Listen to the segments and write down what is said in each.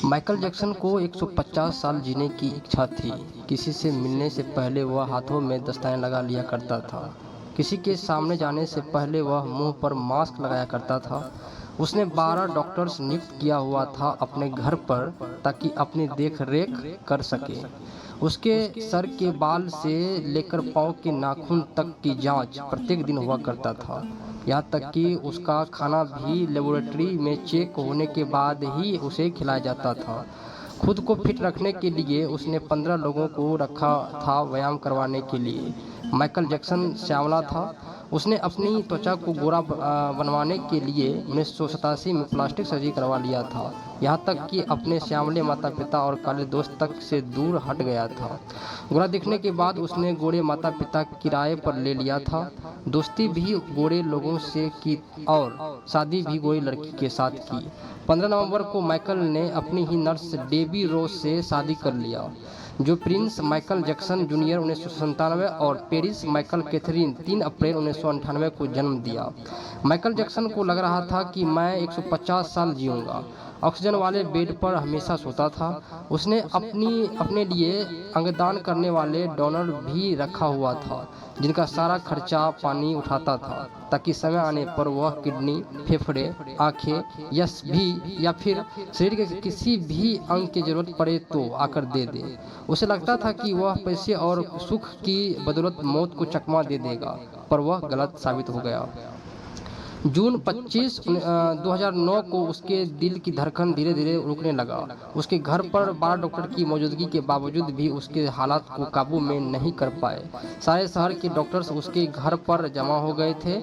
Michael Jackson को 150 साल जीने की इच्छा थी। किसी से मिलने से पहले वह हाथों में दस्ताने लगा लिया करता था। किसी के सामने जाने से पहले वह मुंह पर मास्क लगाया करता था। उसने 12 डॉक्टर्स नियुक्त किया हुआ था अपने घर पर, ताकि अपनी देख रेख कर सके। उसके सर के बाल से लेकर पाँव के नाखून तक की जांच प्रत्येक दिन हुआ करता था। यहाँ तक कि उसका खाना भी लेबोरेटरी में चेक होने के बाद ही उसे खिलाया जाता था। खुद को फिट रखने के लिए उसने 15 लोगों को रखा था व्यायाम करवाने के लिए। माइकल जैक्सन श्यामला था। उसने अपनी त्वचा को गोरा बनवाने के लिए 1987 में प्लास्टिक सर्जरी करवा लिया था। यहाँ तक कि अपने श्यामले माता पिता और काले दोस्त तक से दूर हट गया था। गोरा दिखने के बाद उसने गोरे माता पिता किराए पर ले लिया था। दोस्ती भी गोरे लोगों से की और शादी भी गोरी लड़की के साथ की। 15 नवंबर को माइकल ने अपनी ही नर्स डेबी रोज से शादी कर लिया, जो प्रिंस माइकल जैक्सन जूनियर 1997 और पेरिस माइकल कैथरीन 3 अप्रैल 1998 को जन्म दिया। माइकल जैक्सन को लग रहा था कि मैं 150 साल जीऊंगा। ऑक्सीजन वाले बेड पर हमेशा सोता था। उसने अपने लिए अंगदान करने वाले डोनर भी रखा हुआ था, जिनका सारा खर्चा पानी उठाता था, ताकि समय आने पर वह किडनी, फेफड़े, आंखें या फिर शरीर के किसी भी अंग की जरूरत पड़े तो आकर दे दे। उसे लगता था कि वह पैसे और सुख की बदौलत मौत को चकमा दे देगा, पर वह गलत साबित हो गया। जून 25, 2009 को उसके दिल की धड़कन धीरे धीरे रुकने लगा। उसके घर पर 12 डॉक्टर की मौजूदगी के बावजूद भी उसके हालात को काबू में नहीं कर पाए। सारे शहर के डॉक्टर्स उसके घर पर जमा हो गए थे,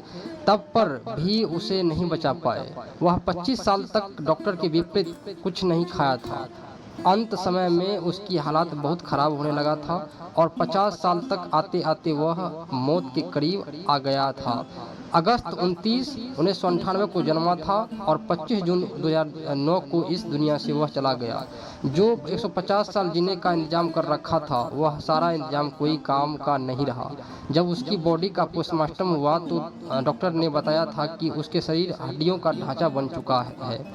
तब पर भी उसे नहीं बचा पाए। वह 25 साल तक डॉक्टर के विपरीत कुछ नहीं खाया था। अंत समय में उसकी हालात बहुत खराब होने लगा था और 50 साल तक आते आते वह मौत के करीब आ गया था। अगस्त 29, 1998 को जन्मा था और 25 जून 2009 को इस दुनिया से वह चला गया। जो 150 साल जीने का इंतजाम कर रखा था, वह सारा इंतजाम कोई काम का नहीं रहा। जब उसकी बॉडी का पोस्टमार्टम हुआ तो डॉक्टर ने बताया था कि उसके शरीर हड्डियों का ढांचा बन चुका है।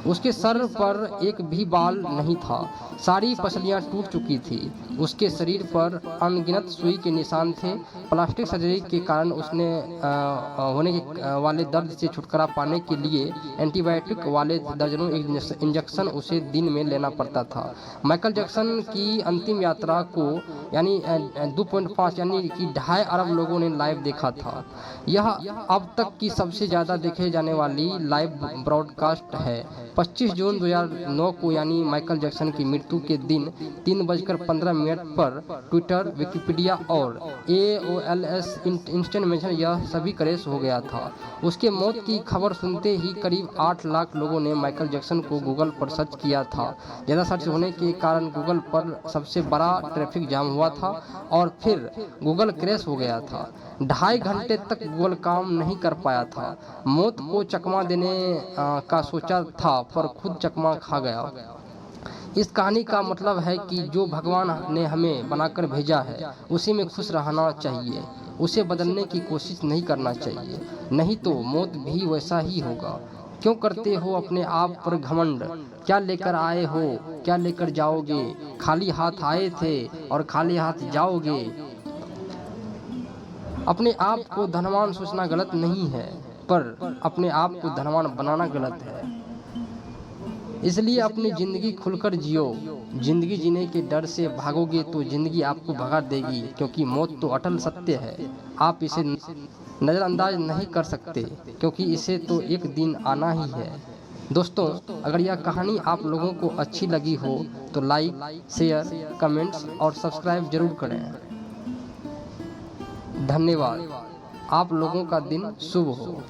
उसके सर पर एक भी बाल नहीं था। सारी पसलियां टूट चुकी थी। उसके शरीर पर अनगिनत सुई के निशान थे। प्लास्टिक सर्जरी के कारण उसने होने वाले दर्द से छुटकारा पाने के लिए एंटीबायोटिक वाले दर्जनों इंजेक्शन उसे दिन में लेना पड़ता था। माइकल जैक्सन की अंतिम यात्रा को 2.5 यानी कि 2.5 अरब लोगों ने लाइव देखा था। यह अब तक की सबसे ज़्यादा देखे जाने वाली लाइव ब्रॉडकास्ट है। 25 जून 2009 को यानी माइकल जैक्सन की मृत्यु के दिन 3:15 पर ट्विटर, विकिपीडिया और AOL इंस्टेंट मैसेंजर यह सभी क्रैश हो गया था। उसके मौत की खबर सुनते ही करीब 8 लाख लोगों ने माइकल जैक्सन को गूगल पर सर्च किया था। ज़्यादा सर्च होने के कारण गूगल पर सबसे बड़ा ट्रैफिक जाम हुआ था और फिर गूगल क्रैश हो गया था। 2.5 घंटे तक गूगल काम नहीं कर पाया था। मौत को चकमा देने का सोचा था, पर खुद चकमा खा गया। इस कहानी का मतलब है कि जो भगवान ने हमें बनाकर भेजा है, उसी में खुश रहना चाहिए। उसे बदलने की कोशिश नहीं करना चाहिए, नहीं तो मौत भी वैसा ही होगा। क्यों करते हो अपने आप पर घमंड? क्या लेकर आए हो, क्या लेकर जाओगे? खाली हाथ आए थे और खाली हाथ जाओगे। अपने आप को धनवान सोचना गलत नहीं है, पर अपने आप को धनवान बनाना गलत है। इसलिए अपनी जिंदगी खुलकर जियो। जिंदगी जीने के डर से भागोगे तो जिंदगी आपको भगा देगी, क्योंकि मौत तो अटल सत्य है। आप इसे नज़रअंदाज नहीं कर सकते, क्योंकि इसे तो एक दिन आना ही है। दोस्तों, अगर यह कहानी आप लोगों को अच्छी लगी हो तो लाइक, शेयर, कमेंट्स और सब्सक्राइब जरूर करें। धन्यवाद। आप लोगों का दिन शुभ हो।